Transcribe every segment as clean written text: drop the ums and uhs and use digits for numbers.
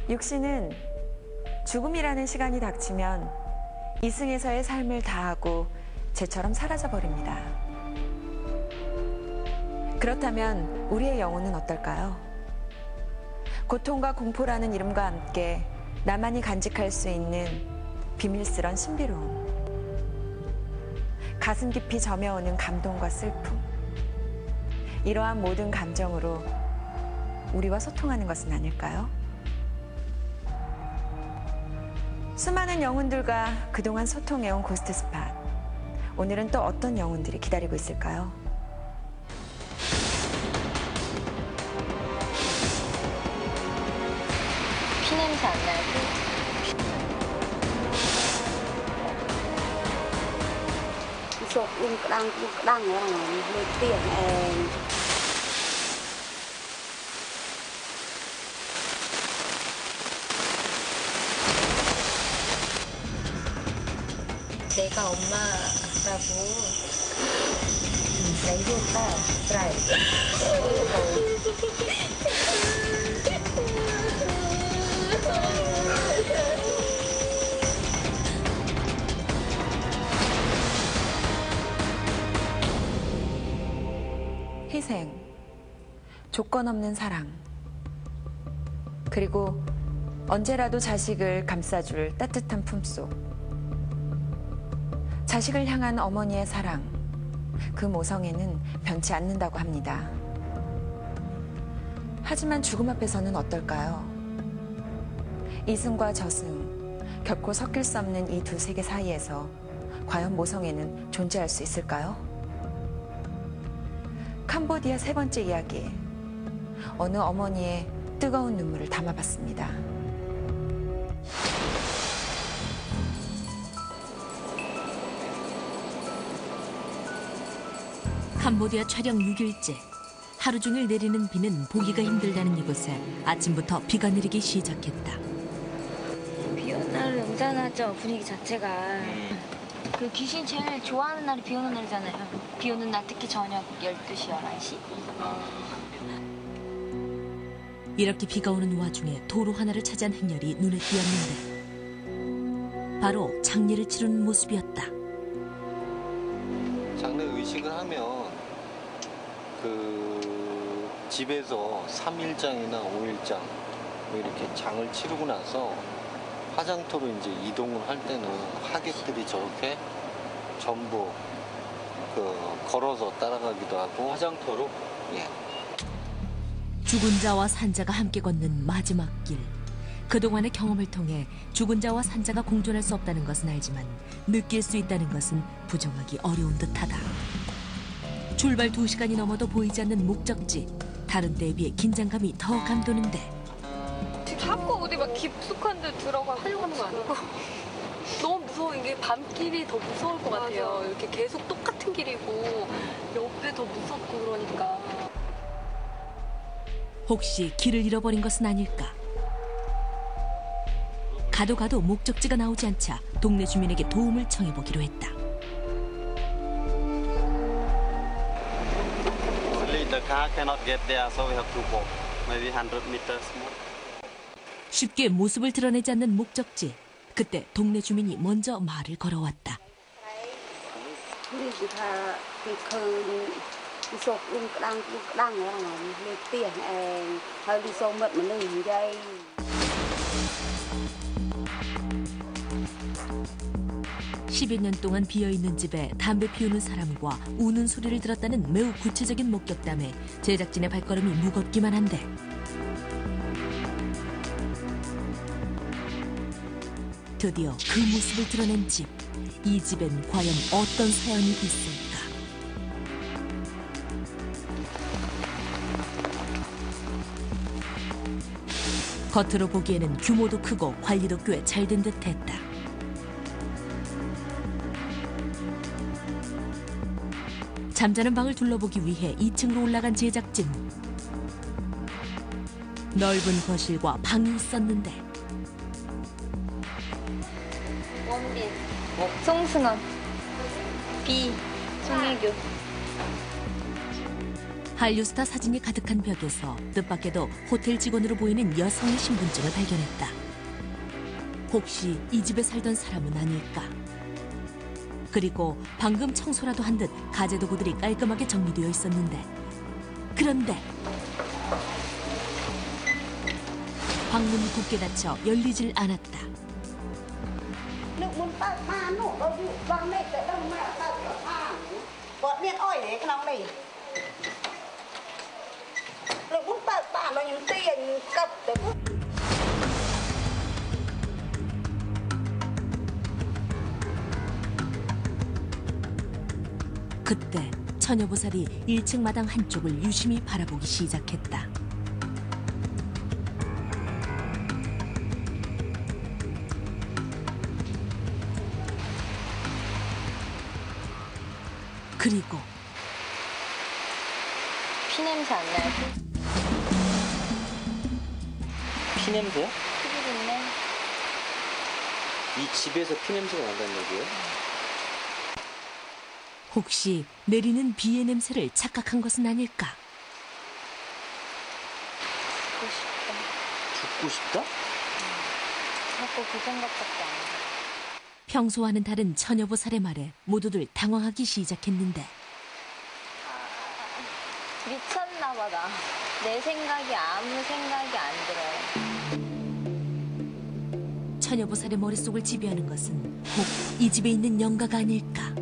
육신은 죽음이라는 시간이 닥치면 이승에서의 삶을 다하고 재처럼 사라져버립니다. 그렇다면 우리의 영혼은 어떨까요? 고통과 공포라는 이름과 함께 나만이 간직할 수 있는 비밀스런 신비로움, 가슴 깊이 저며오는 감동과 슬픔, 이러한 모든 감정으로 우리와 소통하는 것은 아닐까요? 수많은 영혼들과 그동안 소통해온 고스트 스팟. 오늘은 또 어떤 영혼들이 기다리고 있을까요? 피냄새 안 나요? sụp luôn đang nữa là hơi tiền 내가 엄마라고 내일까 드라이 희생, 조건 없는 사랑, 그리고 언제라도 자식을 감싸줄 따뜻한 품속. 자식을 향한 어머니의 사랑, 그 모성애는 변치 않는다고 합니다. 하지만 죽음 앞에서는 어떨까요? 이승과 저승, 결코 섞일 수 없는 이 두 세계 사이에서 과연 모성애는 존재할 수 있을까요? 캄보디아 세 번째 이야기, 어느 어머니의 뜨거운 눈물을 담아봤습니다. 캄보디아 촬영 6일째. 하루 종일 내리는 비는 보기가 힘들다는 이곳에 아침부터 비가 내리기 시작했다. 비 오는 날은 음산하죠, 분위기 자체가. 그 귀신 제일 좋아하는 날이 비 오는 날이잖아요. 비 오는 날 특히 저녁 12시, 11시. 이렇게 비가 오는 와중에 도로 하나를 차지한 행렬이 눈에 띄었는데 바로 장례를 치르는 모습이었다. 장례 의식을 하면 그 집에서 3일장이나 5일장 뭐 이렇게 장을 치르고 나서 화장터로 이제 이동을 할 때는 하객들이 저렇게 전부 걸어서 따라가기도 하고. 화장터로? 예. 죽은 자와 산자가 함께 걷는 마지막 길. 그동안의 경험을 통해 죽은 자와 산자가 공존할 수 없다는 것은 알지만 느낄 수 있다는 것은 부정하기 어려운 듯하다. 출발 2시간이 넘어도 보이지 않는 목적지. 다른 때에 비해 긴장감이 더 감도는데 자꾸 어디 막 깊숙한 데 들어가 하려고 하는 거 아니고 너무 무서워. 이게 밤길이 더 무서울 것 같아요. 이렇게 계속 똑같은 길이고 옆에 더 무섭고 그러니까. 혹시 길을 잃어버린 것은 아닐까? 가도 가도 목적지가 나오지 않자 동네 주민에게 도움을 청해보기로 했다. 쉽게 모습을 드러내지 않는 목적지. 그때 동네 주민이 먼저 말을 걸어왔다. sụp luôn đang nữa là hơi tiền hơi đi sâu mật mà lên dây. 10여 년 동안 비어있는 집에 담배 피우는 사람과 우는 소리를 들었다는 매우 구체적인 목격담에 제작진의 발걸음이 무겁기만 한데 드디어 그 모습을 드러낸 집. 이 집엔 과연 어떤 사연이 있을까? 겉으로 보기에는 규모도 크고 관리도 꽤 잘 된 듯했다. 잠자는 방을 둘러보기 위해 2층으로 올라간 제작진. 넓은 거실과 방이 있었는데 원빈, 송승헌, 비, 송혜교. 한류스타 사진이 가득한 벽에서 뜻밖에도 호텔 직원으로 보이는 여성의 신분증을 발견했다. 혹시 이 집에 살던 사람은 아닐까? 그리고 방금 청소라도 한 듯 가재도구들이 깔끔하게 정리되어 있었는데, 그런데 방문이 굳게 닫혀 열리질 않았다. nước muốn tao ba nổ đâu dụ ba mẹ tới đâu mẹ tao ở hàng có điện oi đấy cái nóng này nước muốn tao ba nó những tiền cặp đấy. 그때 처녀보살이 1층 마당 한쪽을 유심히 바라보기 시작했다. 그리고 피냄새 안 나요? 피냄새요? 피부겠네. 이 집에서 피냄새가 난다는 얘기예요? 혹시 내리는 비의 냄새를 착각한 것은 아닐까? 듣고 싶다. 죽고 싶다? 자꾸 그 생각밖에 안 나. 평소와는 다른 처녀보살의 말에 모두들 당황하기 시작했는데, 미쳤나 봐, 나. 내 생각이 아무 생각이 안 들어요. 처녀보살의 머릿속을 지배하는 것은 혹 이 집에 있는 영가가 아닐까?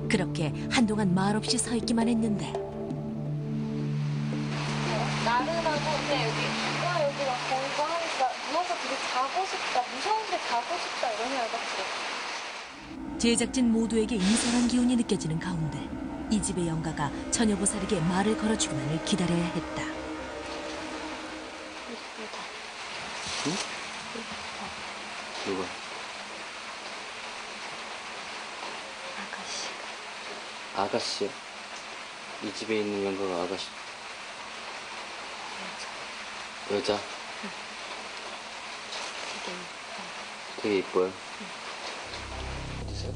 그렇게 한동안 말없이 서 있기만 했는데, 나른하고 근데 여기 막 보이고 하니까 누워서 되게 자고 싶다, 무서운데 자고 싶다 이런 생각이 딱 들어. 제작진 모두에게 이상한 기운이 느껴지는 가운데 이 집의 영가가 처녀보살에게 말을 걸어주기만을 기다려야 했다. 이쁘다. 응? 누가? 아가씨. 아가씨요? 이 집에 있는 영가가 아가씨? 여자? 되게 이뻐요. 어디세요?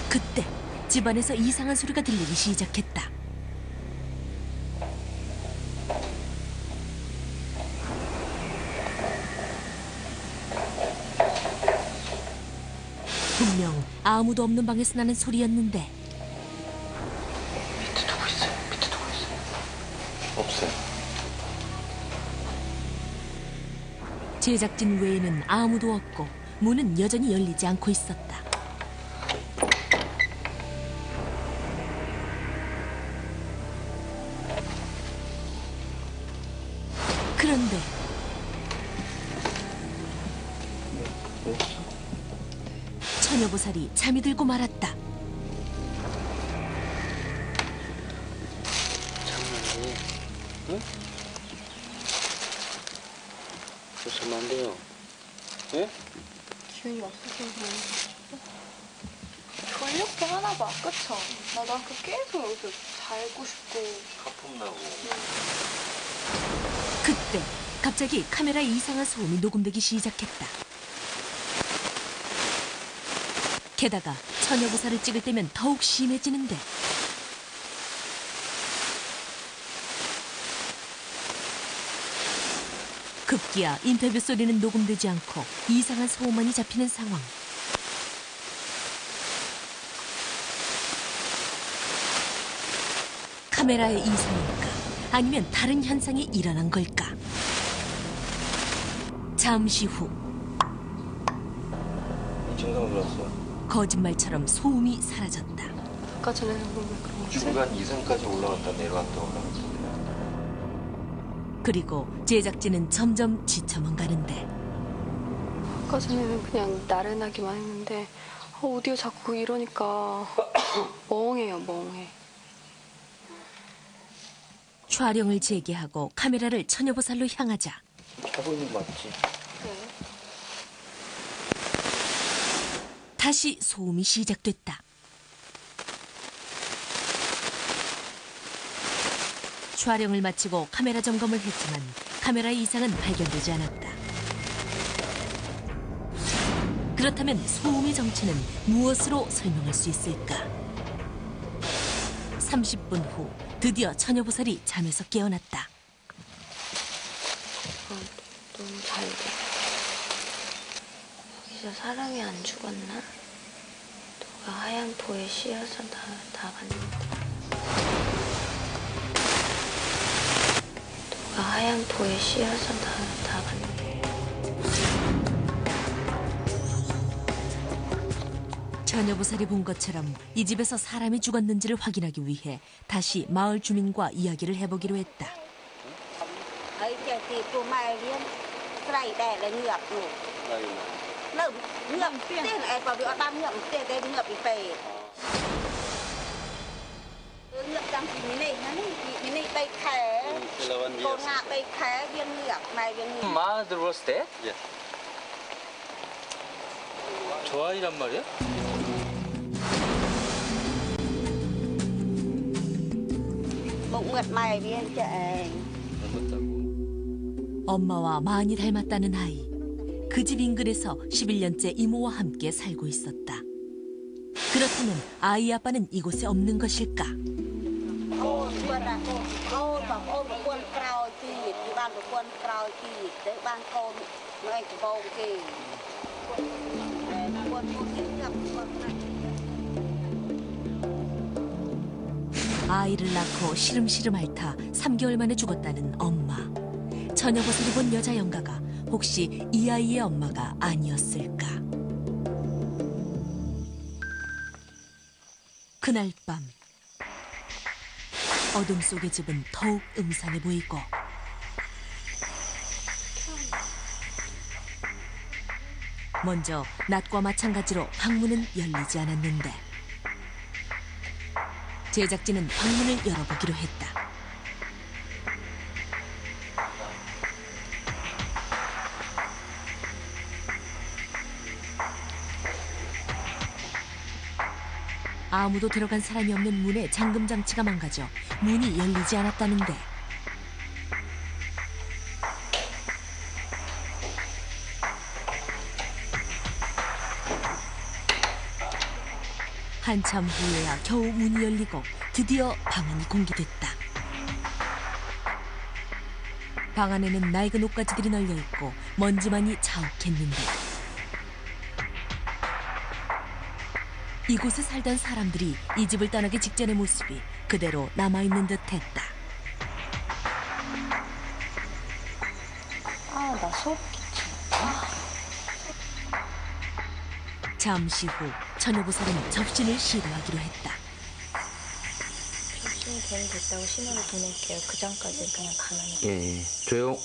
그때 집안에서 이상한 소리가 들리기 시작했다. 분명 아무도 없는 방에서 나는 소리였는데, 밑에 누구 있어요? 밑에 누구 있어요? 없어요. 제작진 외에는 아무도 없고 문은 여전히 열리지 않고 있었다. 그런데 처녀보살이 잠이 들고 말았다. 장난해. 응? 그러시면 안 돼요. 예? 기운이 없으신 분. 졸렵게 하나 봐, 그쵸? 나도 아까 계속 여기서 자고 싶고. 하품 나고. 그때 갑자기 카메라에 이상한 소음이 녹음되기 시작했다. 게다가 처녀보살을 찍을 때면 더욱 심해지는데, 급기야 인터뷰 소리는 녹음되지 않고 이상한 소음만이 잡히는 상황. 카메라의 이상일까? 아니면 다른 현상이 일어난 걸까? 잠시 후 증상을 들었어요. 거짓말처럼 소음이 사라졌다. 아까 전에는 보면 그런 거 중간 이상까지 올라갔다 내려갔다 올라갔다. 그리고 제작진은 점점 지쳐만 가는데, 아까 전에는 그냥 나른하기만 했는데 오디오 자꾸 이러니까 멍해요, 멍해. 촬영을 재개하고 카메라를 처녀보살로 향하자 자고 있는 거 맞지? 네. 다시 소음이 시작됐다. 촬영을 마치고 카메라 점검을 했지만 카메라의 이상은 발견되지 않았다. 그렇다면 소음의 정체는 무엇으로 설명할 수 있을까? 30분 후 드디어 처녀보살이 잠에서 깨어났다. 너무 잘 돼. 여기서 사람이 안 죽었나? 누가 하얀 포에 씌어서 나갔는데. 누가 하얀 포에 씌어서 나갔는데. 처녀보살이 본 것처럼 이 집에서 사람이 죽었는지를 확인하기 위해 다시 마을 주민과 이야기를 해보기로 했다. ấy chơi thì cô mai liên cây đẻ là ngược nụ lợm ngược tên này vào được đam ngược tên đây ngược bị phê ngược trong thì mình này tay khé cô ngạc tay khé viên ngược này viên ngược 마 들어왔을 때? 예. 저 아이란 말이야? một ngược mày viên chạy 닮았다고. 엄마와 많이 닮았다는 아이. 그 집 인근에서 11년째 이모와 함께 살고 있었다. 그렇다면 아이 아빠는 이곳에 없는 것일까? ôn quân à ôn bảo ôn một quân cao chi thì ban một quân cao chi tới ban con người của bầu chi quân chi nhập quân này 아이를 낳고 시름시름 앓다 3개월 만에 죽었다는 엄마. 처녀보살이 본 여자 영가가 혹시 이 아이의 엄마가 아니었을까? 그날 밤 어둠 속의 집은 더욱 음산해 보이고 먼저 낮과 마찬가지로 방문은 열리지 않았는데 제작진은 방문을 열어보기로 했다. 아무도 들어간 사람이 없는 문에 잠금 장치가 망가져 문이 열리지 않았다는데 한참 후에야 겨우 문이 열리고 드디어 방 안이 공개됐다. 방 안에는 낡은 옷가지들이 널려있고 먼지만이 자욱했는데 이곳에 살던 사람들이 이 집을 떠나기 직전의 모습이 그대로 남아있는 듯했다. 아, 나 소름 끼쳐. 잠시 후 처녀보살은 접신을 시도하기로 했다. 접신이 되면 됐다고 신호를 보낼게요. 그 전까지는 그냥 가만히. 예. 조용.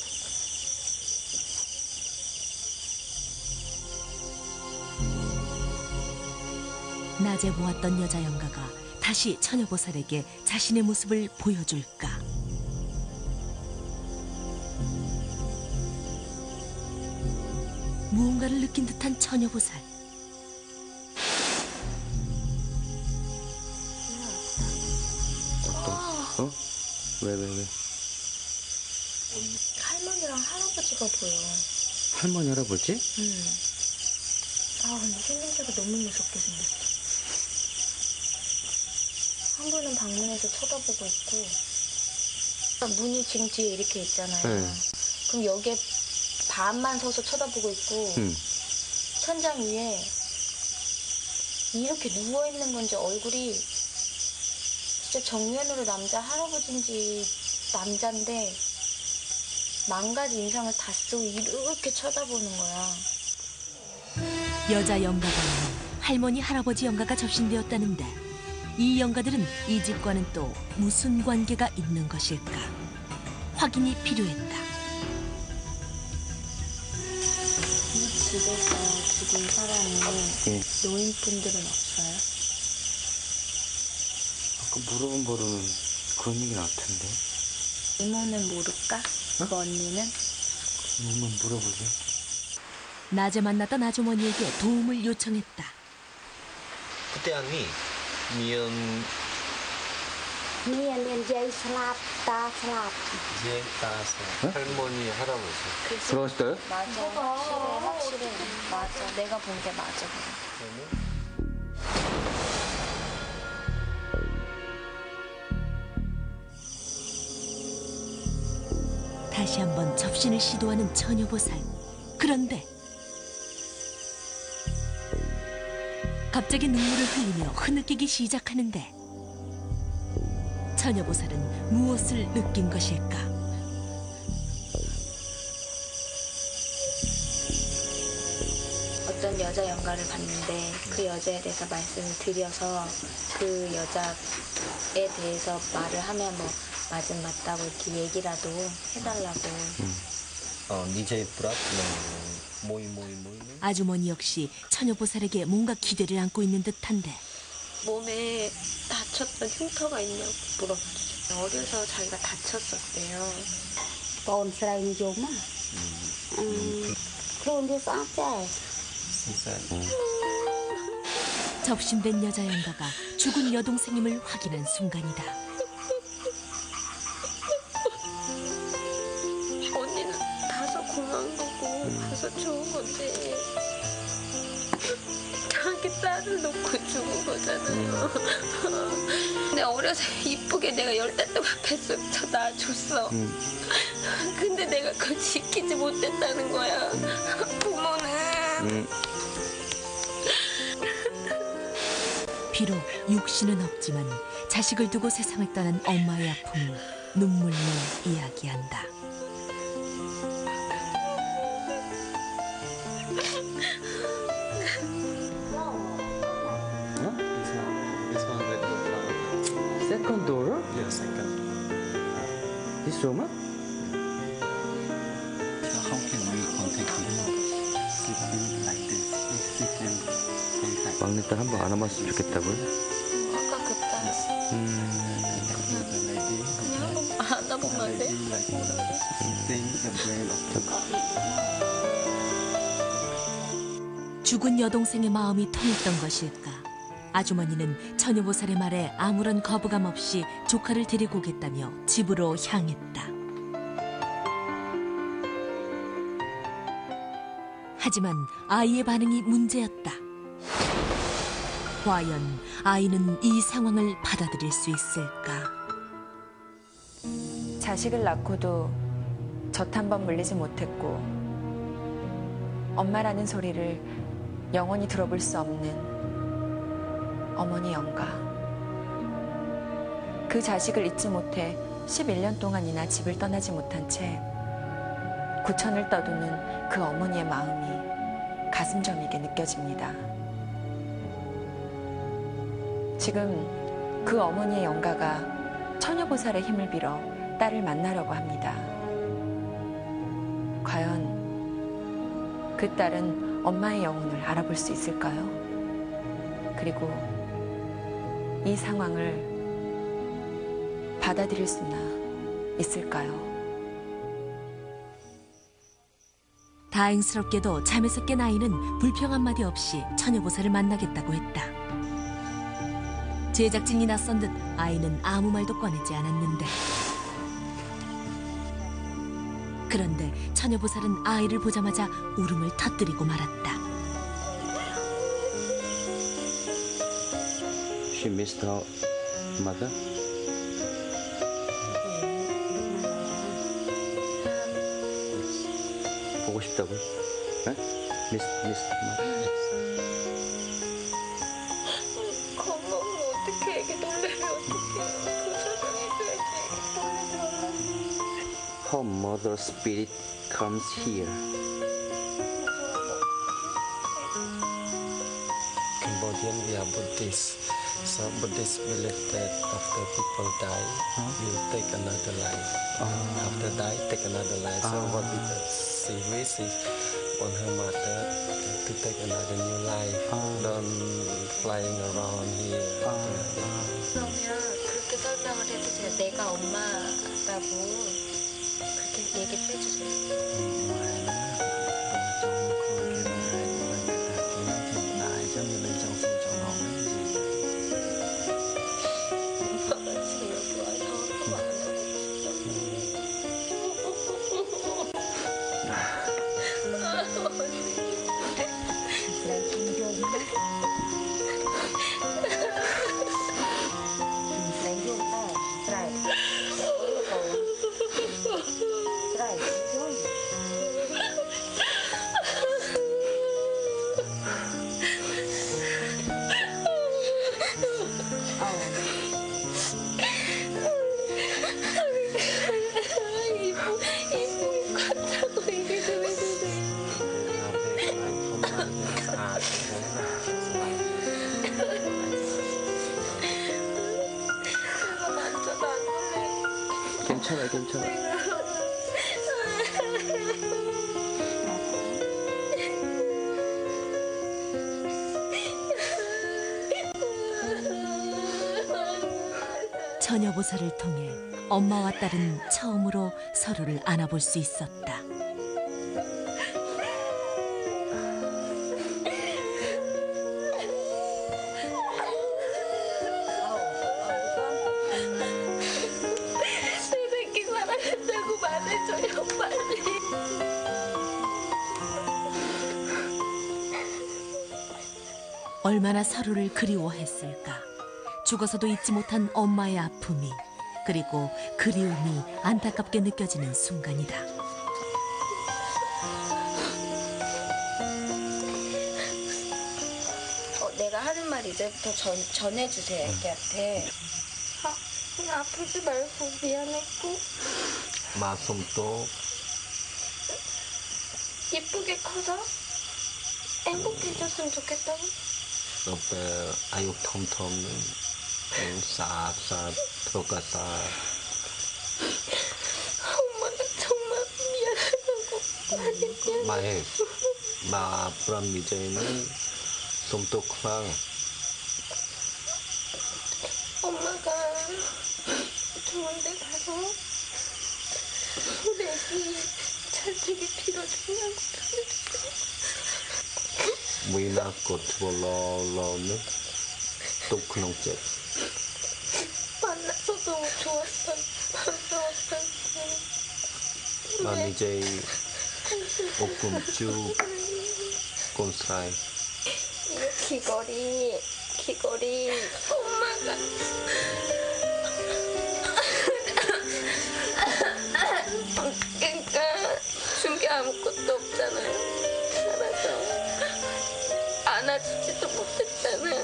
낮에 보았던 여자 영가가 다시 처녀보살에게 자신의 모습을 보여줄까? 무언가를 느낀 듯한 처녀보살. 어? 왜? 할머니랑 할아버지가 보여. 할머니 할아버지? 아, 근데 생김새가 너무 무섭게 생겼어. 한 분은 방문해서 쳐다보고 있고, 문이 지금 뒤에 이렇게 있잖아요. 네. 그럼 여기에 반만 서서 쳐다보고 있고, 천장 위에 이렇게 누워있는 건지 얼굴이 진짜 정면으로 남자 할아버지인지 남자인데 만 가지 인상을 다 쓰고 이렇게 쳐다보는 거야. 여자 영가방에는 할머니 할아버지 영가가 접신되었다는데 이 영가들은 이 집과는 또 무슨 관계가 있는 것일까? 확인이 필요했다. 이 집에서 죽은 사람이 예. 노인분들은 없어요? 아까 물어본 거로는 그런 얘기 나왔던데. 이모는 모를까? 그 언니는? 한번 물어보게. 낮에 만났던 아주머니에게 도움을 요청했다. 그때 언니 미연 miền dây slap ta slap 이제 따서 할머니 할아버지 돌아가셨어요? 맞아. 확실해. 맞아. 내가 본 게 맞아. 그래. 다시 한번 접신을 시도하는 처녀보살. 그런데 갑자기 눈물을 흘리며 흐느끼기 시작하는데 처녀보살은 무엇을 느낀 것일까? 어떤 여자 연가를 봤는데 그 여자에 대해서 말씀을 드려서 그 여자에 대해서 말을 하면 뭐 맞은 맞다고 이렇게 얘기라도 해달라고. DJ 프랍 모이. 아주머니 역시 처녀보살에게 뭔가 기대를 안고 있는 듯한데 몸에 다쳤던 흉터가 있냐고 물어봤죠. 어려서 자기가 다쳤었대요. Con sài vô mà. Khuôn đi sáng chạy. 접신된 여자 연가가 죽은 여동생임을 확인한 순간이다. 언니는 다소 고마운 거고 다소 좋은 건데 자기 딸을 놓고 죽은 거잖아요. 근데 어려서 이쁘게 내가 10달 동안 뱃속 쳐 낳아줬어. 근데 내가 그걸 지키지 못했다는 거야. 부모는. 비록 육신은 없지만 자식을 두고 세상을 떠난 엄마의 아픔을 눈물로 이야기한다. Second door? Yeah, second. This room? How can we contact him? Sitting like this. Sitting like 막내딸 한 번 안아봤으면 좋겠다고요? 아까 그 딸. the lady. 안아보면 안 돼? Like sitting the brain of the 죽은 여동생의 마음이 통했던 것일까? 아주머니는 처녀보살의 말에 아무런 거부감 없이 조카를 데리고 오겠다며 집으로 향했다. 하지만 아이의 반응이 문제였다. 과연 아이는 이 상황을 받아들일 수 있을까? 자식을 낳고도 젖 한 번 물리지 못했고 엄마라는 소리를 영원히 들어볼 수 없는 어머니 영가. 그 자식을 잊지 못해 11년 동안이나 집을 떠나지 못한 채 구천을 떠도는 그 어머니의 마음이 가슴 저미게 느껴집니다. 지금 그 어머니의 영가가 처녀보살의 힘을 빌어 딸을 만나려고 합니다. 과연 그 딸은 엄마의 영혼을 알아볼 수 있을까요? 그리고 이 상황을 받아들일 수나 있을까요? 다행스럽게도 잠에서 깬 아이는 불평 한마디 없이 처녀보살을 만나겠다고 했다. 제작진이 낯선 듯 아이는 아무 말도 꺼내지 않았는데 그런데 처녀보살은 아이를 보자마자 울음을 터뜨리고 말았다. She missed her mother? 보고 싶다고요? 네? Miss mother? 겁먹으면 어떡해. 애기 놀래면 어떡해요. 그 사랑해줘야지. Her mother spirit comes here. Cambodian, we are Buddhists. So Buddhists believe that after people die, you take another life. After die, take another life. So what did she wish is on her mother to take another new life. Don't flying around here. 그러면 그렇게 설명을 해주세요. 내가 엄마라고 그렇게 얘기를 해주세요. ngoài đó trong khu kia này người ta kiếm hiện đại giống như bên trong phim trong hồn ấy gì 엄마가 지금 여기 와서 한번 안아보고 Sài vô ta. Sài. Sài. 괜찮아, 괜찮아. 처녀보살을 통해 엄마와 딸은 처음으로 서로를 안아볼 수 있었다. 내 새끼 사랑한다고 말해줘요, 빨리. 얼마나 서로를 그리워했을까. 죽어서도 잊지 못한 엄마의 아픔이, 그리고 그리움이 안타깝게 느껴지는 순간이다. 내가 하는 말 이제부터 전해주세요, 애기한테. 아프지 말고 미안했고 마음도 예쁘게 커서 행복해졌으면 좋겠다고. 옆에 아육 톰톰은 싹싹 들어가서 엄마가 정말 미안하다고. 마에 마 프람 이제는 좀더 크랑 엄마가 좋은 데 가서 우리 애기 잘 되게 빌어주냐고 전해주세요. 무이나 꽃으로 러는 또 그놈 째 만나서 너무 좋았어요. 반가웠어요. 난 이제 옥금주 꼰스라이 귀걸이 엄마가 그러니까 준 게 아무것도 없잖아요. 살아서 안아주지도 못했잖아요.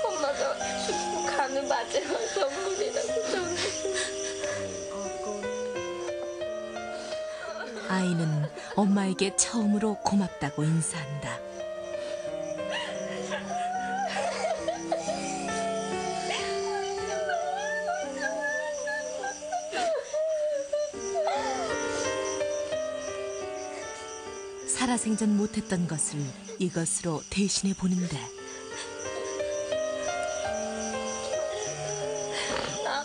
엄마가 죽고 가는 마지막 선물이라고 전해주세요. 아이는 엄마에게 처음으로 고맙다고 인사한다. 살아생전 못했던 것을 이것으로 대신해 보는데, 나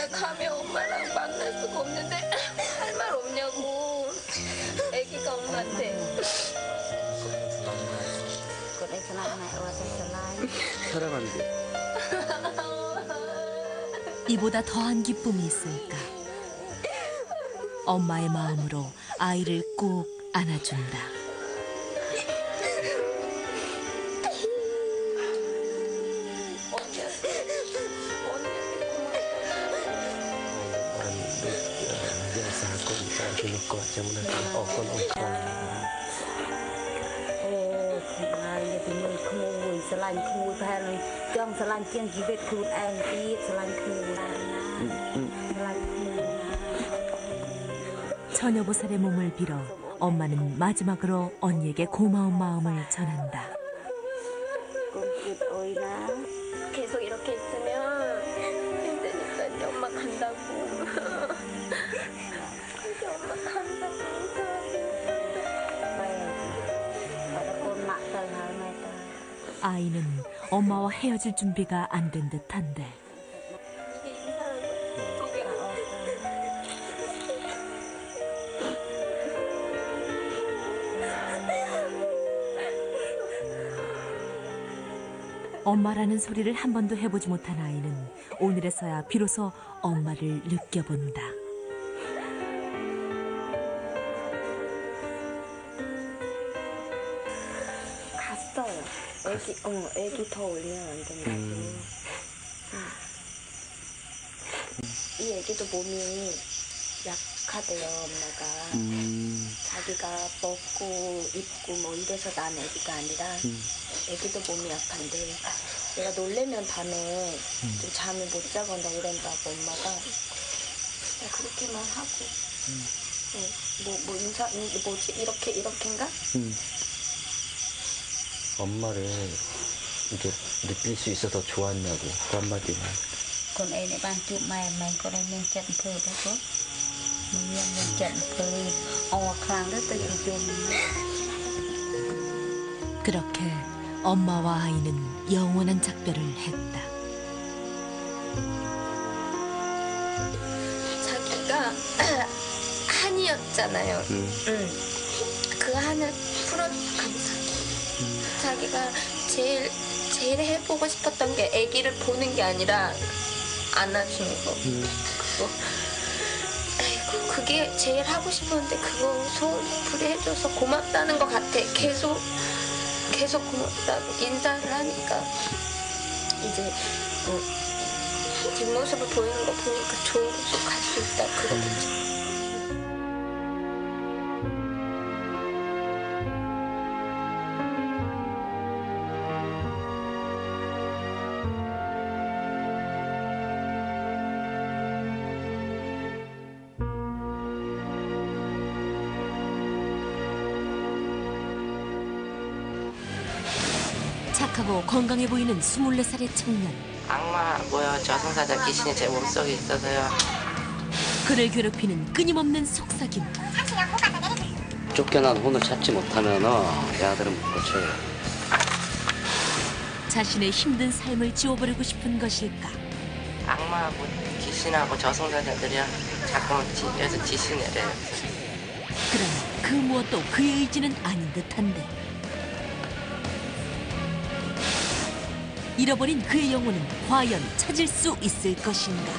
가면 엄마랑 만날 수가 없는데 할 말 없냐고. 애기가 엄마한테. 사랑한대. 이보다 더한 기쁨이 있을까. 엄마의 마음으로 아이를 꼭 안아준다. 처녀보살의 몸을 빌어 엄마는 마지막으로 언니에게 고마운 마음을 전한다. 계속 이렇게 있으면 힘드니까 이제 엄마 간다고. 이제 엄마 간다고. 아이는 엄마와 헤어질 준비가 안 된 듯한데, 엄마라는 소리를 한 번도 해보지 못한 아이는 오늘에서야 비로소 엄마를 느껴본다. 갔어요. 애기 더 올리면 안 된다고. 이 애기도 몸이 약하대요, 엄마가. 자기가 먹고 입고 뭐 이래서 난 애기가 아니라 애기도 몸이 약한데 내가 놀래면 밤에 좀 잠을 못 자거나 이런다고 엄마가 그냥 그렇게만 하고 뭐 인사 뭐지 이렇게인가? 엄마를 이렇게 느낄 수 있어서 좋았냐고 그 한마디만. con ấy lại ban chụp mày mày có đây nên chặn phơi đó tốt mình chặn phơi khang đó tới chụp. 그렇게 엄마와 아이는 영원한 작별을 했다. 자기가 한이었잖아요. 그 한을 풀어줘서 감사해요. 자기가 제일 해보고 싶었던 게 아기를 보는 게 아니라 안아주는 거. 아이고 그게 제일 하고 싶었는데 그거 소홀히 해줘서 고맙다는 것 같아. 계속 고맙다고 인사를 하니까 이제 뭐 뒷모습을 보이는 거 보니까 좋은 곳으로 갈 수 있다 그거겠지. 착하고 건강해 보이는 24살의 청년. 악마 뭐야 저승사자 귀신이 제 몸속에 있어서요. 그를 괴롭히는 끊임없는 속삭임. 쫓겨난 혼을 찾지 못하면 애들은 못 고쳐요. 자신의 힘든 삶을 지워버리고 싶은 것일까? 악마하고 귀신하고 저승사자들이야 자꾸만 집에서 지시 내려요. 그러나 그 무엇도 그의 의지는 아닌 듯한데. 잃어버린 그의 영혼은 과연 찾을 수 있을 것인가?